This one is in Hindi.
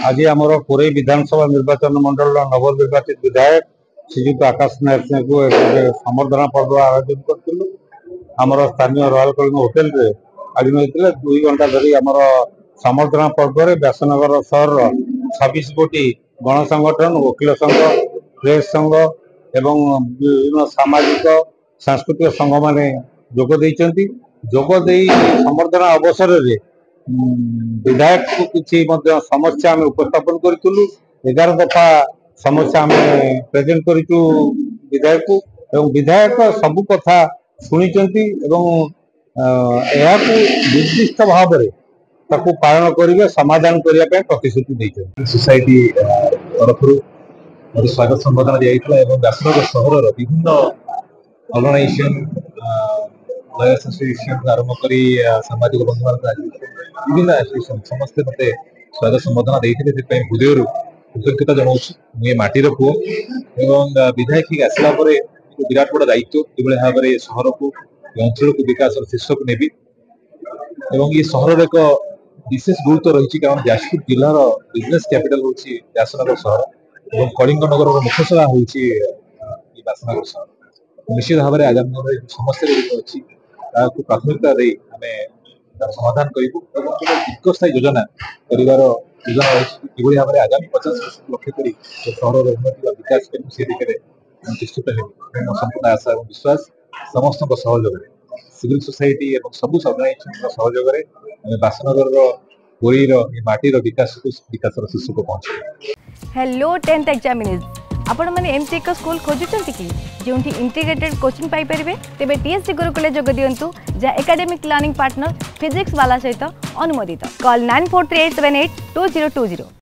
आज आमर पुरई विधानसभा निर्वाचन मंडल नवनिर्वाचित विधायक श्रीजुक्त आकाश नायक को संबर्धना पर्व आयोजन करूँ। आमर स्थानीय रॉयल कॉलोनी होटेल रे आयोजन होता 2 घंटा धरी आमर संबर्धना पर्व में व्यासनगर सहर 26 गोटी गण संगठन वकिल संघ प्रेस संघ एवं विभिन्न सामाजिक सांस्कृतिक संघ माने जोगदे संबर्धना अवसर में विधायक को किसी समस्या आम उपस्थापन करूँ। 11 दफा समस्या आम प्रेजेंट करूँ विधायक को एवं विधायक सबू कथा शुणी निर्दिष्ट भाव में पालन करेंगे समाधान करने प्रतिश्रुति देते। सोसाइटी तरफ स्वागत संबर्धना दिया व्यासनगर सहर विभिन्न ऑर्गेनाइजेशन लयर्स एसोसिएशन आरंभ कर सामाजिक बंधु विभिन्न एसोसिएशन समस्ते मत स्वागत संबर्धना देते हृदय कृतज्ञता जनाऊँ। मुझे माटीर पुओ एवं विधायक आसला विराट बड़ दायित्व किभली भाव में सहर को अंचल को विकास शीर्ष को नेबी एवं ये सहर एक विशेष गुरुत्व रही कारण जाजपुर जिलार बिजनेस कैपिटल हूँ व्यासनगर सहर और कलिंग नगर मुख्य सभा हूँ व्यासनगर सहर। निश्चित भाव में आगामी समस्या गुड़िक अच्छी प्राथमिकता दे आम समाधान करूँ दीर्घस्थायी योजना योजना रही कि भाव में आगामी 50 वर्ष लक्ष्य कर सहर उन्नति विकास से दिखे निश्चित संपूर्ण आशा और विश्वास समस्त सहयोग सिविल सोसाइटी और सबू ऑर्गेनाइजेशन सहयोग में व्यासनगर पुरीर माटीर विकास शीर्ष को पहुंचे। हेलो 10th एग्जामिनीज आपण माने एमती एक स्कूल खोजुचंती कि जोंठी इंटीग्रेटेड कोचिंग पाई परिबे तेबे टीएससी गुरुकुले जोग दियंतु जा एकेडमिक लर्निंग पार्टनर फिजिक्स वाला सहित अनुमोदित। कॉल 9438782020।